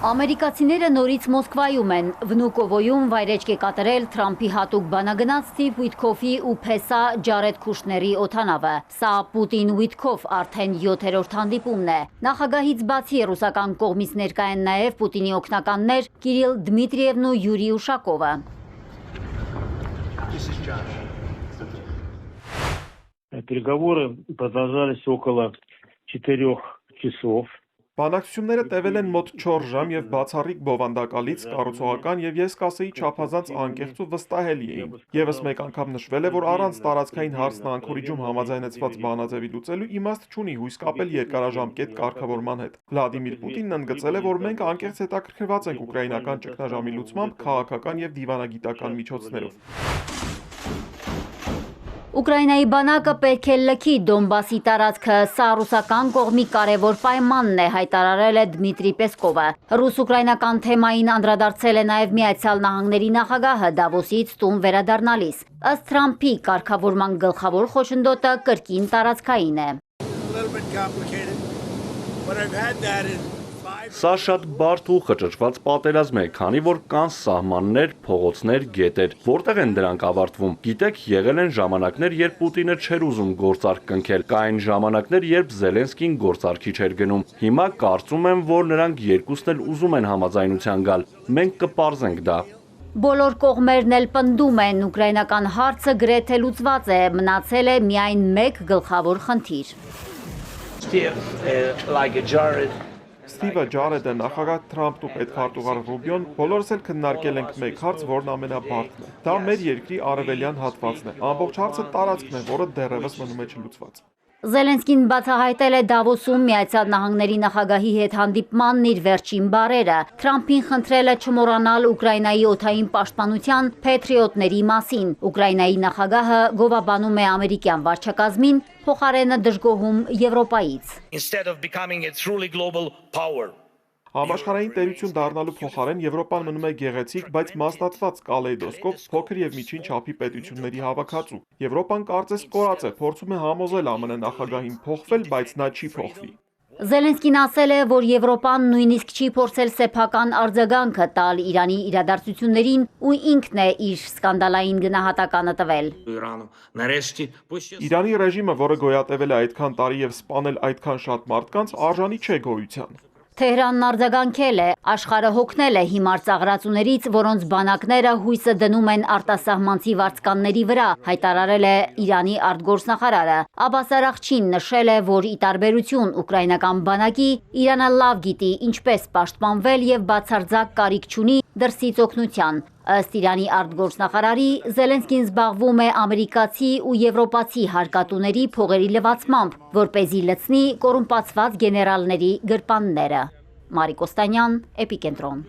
Ամերիկացիները նորից Մոսկվայում են, Վնուկովոյում վայրեջք է կատարել Թրամփի հատուկ բանագնաց Սթիվ Ուիթքոֆի ու փեսա Ջարեդ Քուշների օդանավը։ Սա Պուտին-Ուիթքոֆ արդեն 7-րդ հանդիպումն է։ Նախագահից բացի ռուսական կողմից ներկա են նաև Պուտինի օգնականներ Կիրիլ Դմիտրիևն ու Յուրի Ուշակովը։ Переговоры продолжались около 4 часов. Բանակցությունները տևել են մոտ 4 ժամ եւ բացառիկ բովանդակալից կառուցողական եւ ես կասեի չափազանց անկեղծ ու վստահելի էին։ Եվս մեկ անգամ նշվել է, որ առանց տարածքային հարցն Անկորիջում համաձայնեցված բանաձևի լուծելու իմաստ չունի հույս կապել երկարաժամկետ կարգավորման հետ։ Վլադիմիր Պուտինն ընդգծել է, որ մենք անկեղծ հետաքրքրված ենք ուկրաինական ճգնաժամի լուծմամբ քաղաքական եւ դիվանագիտական միջոցներով։ Ուկրաինայի բանակը պետք է լքի Դոնբասի տարածքը, սա ռուսական կողմի կարևոր պայմանն է, հայտարարել է Դմիտրի Պեսկովը։ Ռուս-ուկրաինական թեմային անդրադարձել է նաև Միացյալ Նահանգների նախագահը Դավոսից տուն վերադառնալիս։ Ըստ Թրամփի կարգավորման գլխավոր խոչընդոտը կրկին տարածքային է։ Սա շատ բարդ ու խճճված պատերազմ է, քանի որ կան սահմաններ, փողոցներ, գետեր, որտեղ են դրանք ավարտվում։ Գիտեք, եղել են ժամանակներ, երբ Պուտինը չէր ուզում գործարք կնքել, կային ժամանակներ, երբ Զելենսկին գործարքի չէր գնում։ Հիմա կարծում եմ, որ նրանք երկուսն էլ ուզում են համաձայնության գալ։ Մենք կպարզենք դա։ Բոլոր կողմերն էլ պնդում են, ուկրաինական հարցը գրեթե լուծված է, մնացել է միայն մեկ գլխավոր խնդիր։ Սթիվը Ջարեդը, նախագահ Թրամփն ու պետքարտուղար Ռուբիոն բոլորս էլ քննարկել ենք մեկ հարց, որն ամենաբարդն է։ Դա մեր երկրի արևելյան հատվածն է։ Ամբողջ հարցը տարածքն է, որը դեռևս մնում է չլուծված։ Զելենսկին բացահայտել է Դավոսում Միացյալ Նահանգների նախագահի հետ հանդիպմանն իր վերջին բառերը։ Թրամփին խնդրել է չմոռանալ Ուկրաինայի օդային պաշտպանության Փեթրիոտների մասին։ Ուկրաինայի նախագահը գովաբանում է ամերիկյան վարչակազմին, փոխարենը դժգոհում Եվրոպայից։ Համաշխարհային տերություն դառնալու փոխարեն Եվրոպան մնում է գեղեցիկ, բայց մասնատված կալեյդոսկոպ փոքր եւ միջին չափի պետությունների հավաքածու։ Եվրոպան կարծես կորած է, փորձում է համոզել ԱՄՆ նախագահին փոխվել, բայց նա չի փոխվի։ Զելենսկին ասել է, որ Եվրոպան նույնիսկ չի փորձել սեփական արձագանքը տալ Իրանի իրադարձություններին ու ինքն է իր սկանդալային գնահատականը տվել։ Իրանի ռեժիմը, որը գոյատևել է այդքան տարի եւ սպանել այդքան շատ մարդկանց, արժանի չէ գոյության։ Թեհրանն արձագանքել է, աշխարհը հոգնել է հիմար ծաղրածուներից, որոնց բանակները հույսը դնում են արտասահմանցի վարձկանների վրա, հայտարարել է Իրանի արտգործնախարարը։ Աբբաս Արաղչին նշել է, որ ի տարբերություն ուկրաինական բանակի, Իրանը լավ գիտի ինչպես պաշտպանվել եւ բացարձակ կարիք չունի դրսից օգնության։ Ըստ Իրանի արտգործնախարարի, Զելենսկին զբաղվում է ամերիկացի ու եվրոպացի հարկատուների փողերի լվացմամբ, որպեսզի լցնի կոռումպացված գեներալների գրպանները։ Մարիկ Օստանյան, Էպիկենտրոն։